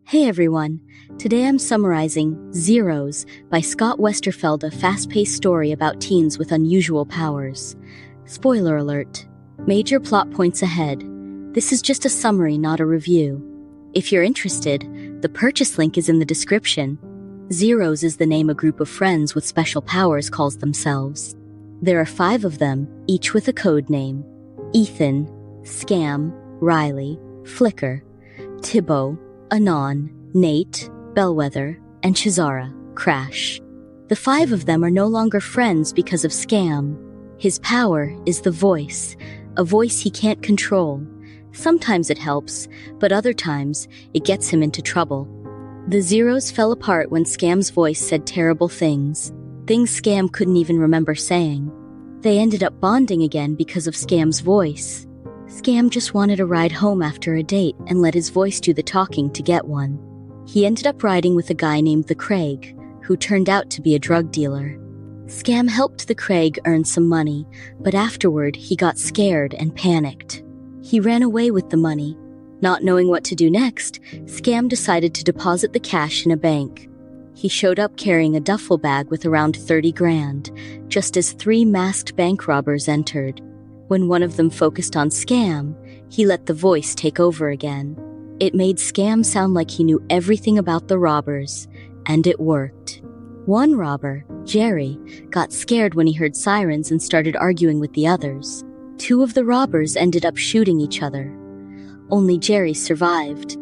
Hey everyone, today I'm summarizing Zeros by Scott Westerfeld, a fast-paced story about teens with unusual powers. Spoiler alert. Major plot points ahead. This is just a summary, not a review. If you're interested, the purchase link is in the description. Zeros is the name a group of friends with special powers calls themselves. There are 5 of them, each with a code name. Ethan, Scam, Riley, Flicker, Tibbo, Anon, Nate, Bellwether, and Chizara, Crash. The 5 of them are no longer friends because of Scam. His power is the voice, a voice he can't control. Sometimes it helps, but other times it gets him into trouble. The Zeros fell apart when Scam's voice said terrible things Scam couldn't even remember saying. They ended up bonding again because of Scam's voice. Scam just wanted a ride home after a date and let his voice do the talking to get one. He ended up riding with a guy named the Craig, who turned out to be a drug dealer. Scam helped the Craig earn some money, but afterward he got scared and panicked. He ran away with the money. Not knowing what to do next, Scam decided to deposit the cash in a bank. He showed up carrying a duffel bag with around 30 grand, just as 3 masked bank robbers entered. When one of them focused on Scam, he let the voice take over again. It made Scam sound like he knew everything about the robbers, and it worked. One robber, Jerry, got scared when he heard sirens and started arguing with the others. 2 of the robbers ended up shooting each other. Only Jerry survived.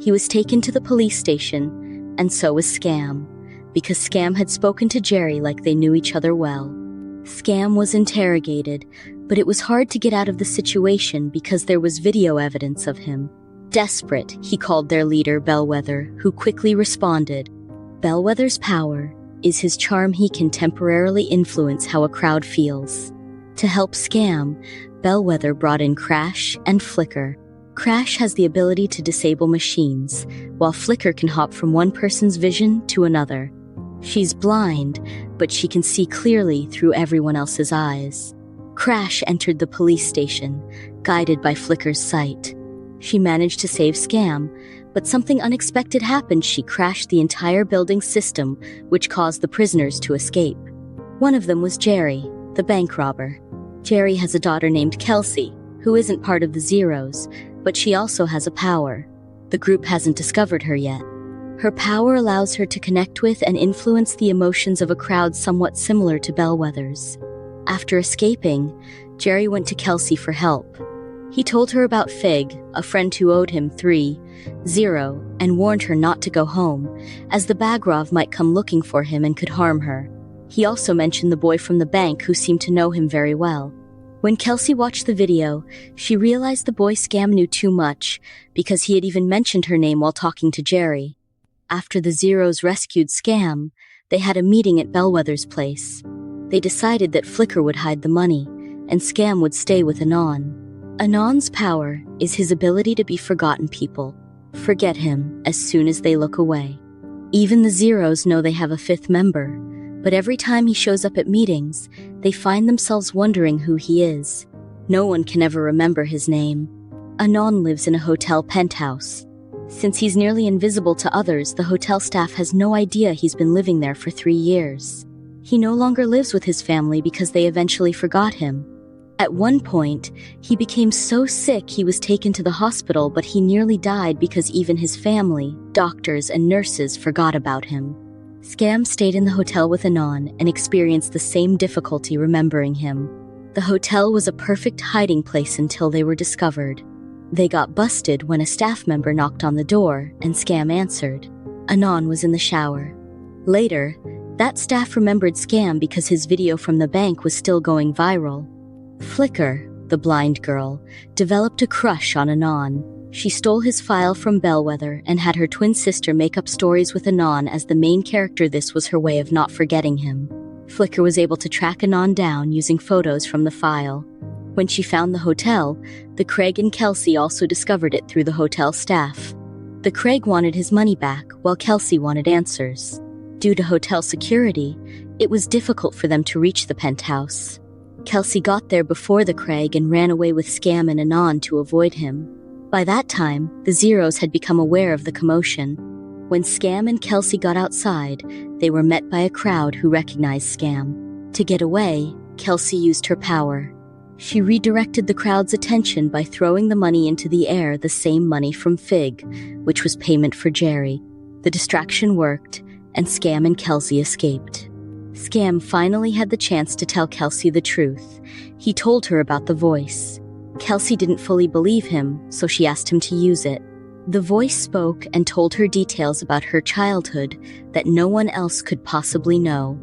He was taken to the police station, and so was Scam, because Scam had spoken to Jerry like they knew each other well. Scam was interrogated, but it was hard to get out of the situation because there was video evidence of him. Desperate, he called their leader, Bellwether, who quickly responded. Bellwether's power is his charm. He can temporarily influence how a crowd feels. To help Scam, Bellwether brought in Crash and Flicker. Crash has the ability to disable machines, while Flicker can hop from one person's vision to another. She's blind, but she can see clearly through everyone else's eyes. Crash entered the police station, guided by Flicker's sight. She managed to save Scam, but something unexpected happened. She crashed the entire building system, which caused the prisoners to escape. One of them was Jerry, the bank robber. Jerry has a daughter named Kelsey, who isn't part of the Zeros, but she also has a power. The group hasn't discovered her yet. Her power allows her to connect with and influence the emotions of a crowd somewhat similar to Bellwether's. After escaping, Jerry went to Kelsey for help. He told her about Fig, a friend who owed him 3-0, and warned her not to go home, as the Bagrov might come looking for him and could harm her. He also mentioned the boy from the bank who seemed to know him very well. When Kelsey watched the video, she realized the boy Scam knew too much, because he had even mentioned her name while talking to Jerry. After the Zeros rescued Scam, they had a meeting at Bellwether's place. They decided that Flicker would hide the money, and Scam would stay with Anon. Anon's power is his ability to be forgotten. People forget him as soon as they look away. Even the Zeros know they have a 5th member, but every time he shows up at meetings, they find themselves wondering who he is. No one can ever remember his name. Anon lives in a hotel penthouse. Since he's nearly invisible to others, the hotel staff has no idea he's been living there for 3 years. He no longer lives with his family because they eventually forgot him. At one point, he became so sick he was taken to the hospital, but he nearly died because even his family, doctors, and nurses forgot about him. Scam stayed in the hotel with Anon and experienced the same difficulty remembering him. The hotel was a perfect hiding place until they were discovered. They got busted when a staff member knocked on the door and Scam answered. Anon was in the shower. Later, that staff remembered Scam because his video from the bank was still going viral. Flicker, the blind girl, developed a crush on Anon. She stole his file from Bellwether and had her twin sister make up stories with Anon as the main character. This was her way of not forgetting him. Flicker was able to track Anon down using photos from the file. When she found the hotel, the Craig and Kelsey also discovered it through the hotel staff. The Craig wanted his money back, while Kelsey wanted answers. Due to hotel security, it was difficult for them to reach the penthouse. Kelsey got there before the Craig and ran away with Scam and Anon to avoid him. By that time, the Zeros had become aware of the commotion. When Scam and Kelsey got outside, they were met by a crowd who recognized Scam. To get away, Kelsey used her power. She redirected the crowd's attention by throwing the money into the air, the same money from Fig, which was payment for Jerry. The distraction worked, and Scam and Kelsey escaped. Scam finally had the chance to tell Kelsey the truth. He told her about the voice. Kelsey didn't fully believe him, so she asked him to use it. The voice spoke and told her details about her childhood that no one else could possibly know.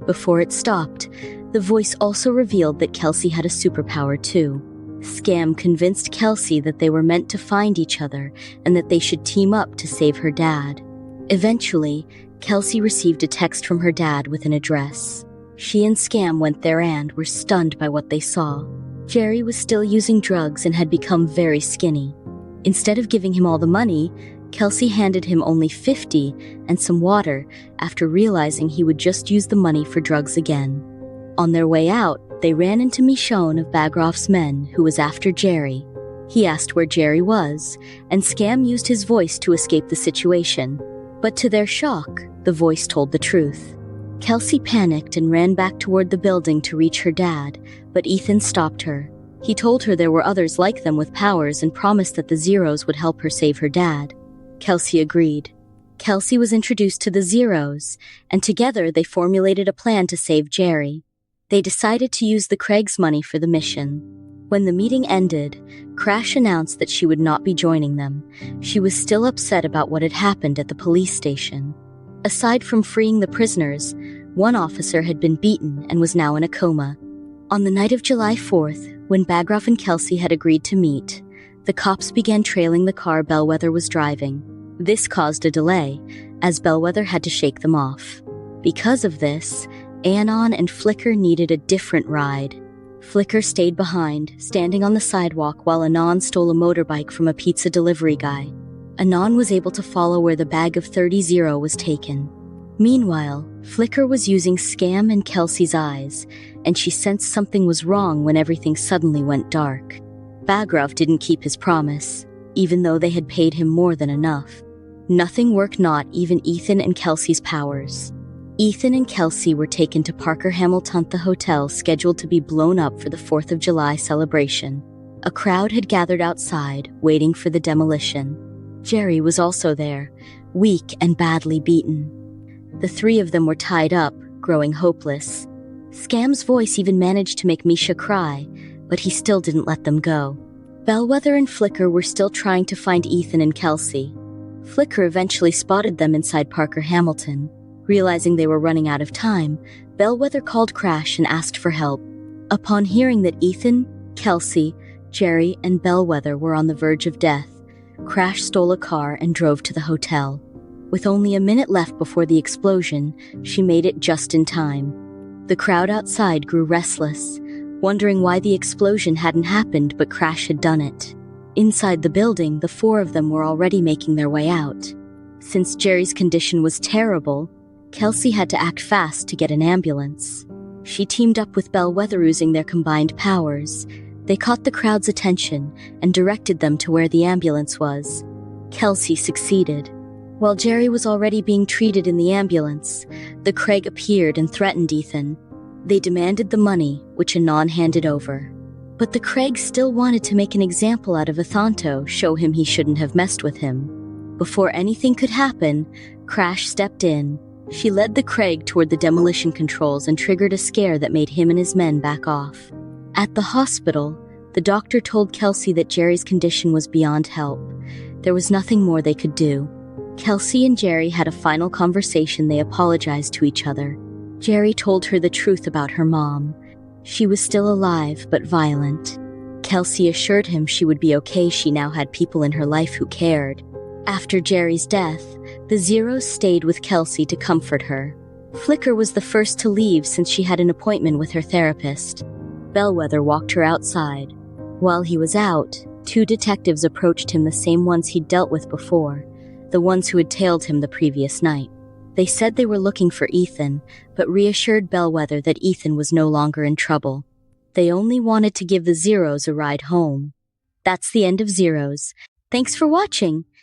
Before it stopped, the voice also revealed that Kelsey had a superpower too. Scam convinced Kelsey that they were meant to find each other and that they should team up to save her dad. Eventually, Kelsey received a text from her dad with an address. She and Scam went there and were stunned by what they saw. Jerry was still using drugs and had become very skinny. Instead of giving him all the money, Kelsey handed him only $50 and some water after realizing he would just use the money for drugs again. On their way out, they ran into Michonne of Bagroff's men, who was after Jerry. He asked where Jerry was, and Scam used his voice to escape the situation. But to their shock, the voice told the truth. Kelsey panicked and ran back toward the building to reach her dad, but Ethan stopped her. He told her there were others like them with powers and promised that the Zeros would help her save her dad. Kelsey agreed. Kelsey was introduced to the Zeros, and together they formulated a plan to save Jerry. They decided to use the Craig's money for the mission. When the meeting ended, Crash announced that she would not be joining them. She was still upset about what had happened at the police station. Aside from freeing the prisoners, one officer had been beaten and was now in a coma. On the night of July 4th, when Bagroff and Kelsey had agreed to meet, the cops began trailing the car Bellwether was driving. This caused a delay, as Bellwether had to shake them off. Because of this, Anon and Flicker needed a different ride. Flicker stayed behind, standing on the sidewalk while Anon stole a motorbike from a pizza delivery guy. Anon was able to follow where the bag of 30 was taken. Meanwhile, Flicker was using Scam and Kelsey's eyes, and she sensed something was wrong when everything suddenly went dark. Bagroff didn't keep his promise, even though they had paid him more than enough. Nothing worked, not even Ethan and Kelsey's powers. Ethan and Kelsey were taken to Parker Hamilton, the hotel scheduled to be blown up for the 4th of July celebration. A crowd had gathered outside, waiting for the demolition. Jerry was also there, weak and badly beaten. The three of them were tied up, growing hopeless. Scam's voice even managed to make Misha cry, but he still didn't let them go. Bellwether and Flicker were still trying to find Ethan and Kelsey. Flicker eventually spotted them inside Parker Hamilton. Realizing they were running out of time, Bellwether called Crash and asked for help. Upon hearing that Ethan, Kelsey, Jerry, and Bellwether were on the verge of death, Crash stole a car and drove to the hotel. With only a minute left before the explosion, she made it just in time. The crowd outside grew restless, wondering why the explosion hadn't happened but Crash had done it. Inside the building, the four of them were already making their way out. Since Jerry's condition was terrible, Kelsey had to act fast to get an ambulance. She teamed up with Bellwether using their combined powers. They caught the crowd's attention and directed them to where the ambulance was. Kelsey succeeded. While Jerry was already being treated in the ambulance, the Craig appeared and threatened Ethan. They demanded the money, which Anon handed over. But the Craig still wanted to make an example out of Athanto, show him he shouldn't have messed with him. Before anything could happen, Crash stepped in. She led the Craig toward the demolition controls and triggered a scare that made him and his men back off. At the hospital, the doctor told Kelsey that Jerry's condition was beyond help. There was nothing more they could do. Kelsey and Jerry had a final conversation. They apologized to each other. Jerry told her the truth about her mom. She was still alive, but violent. Kelsey assured him she would be okay. She now had people in her life who cared. After Jerry's death, the Zeros stayed with Kelsey to comfort her. Flicker was the first to leave since she had an appointment with her therapist. Bellwether walked her outside. While he was out, two detectives approached him, the same ones he'd dealt with before, the ones who had tailed him the previous night. They said they were looking for Ethan, but reassured Bellwether that Ethan was no longer in trouble. They only wanted to give the Zeros a ride home. That's the end of Zeros. Thanks for watching.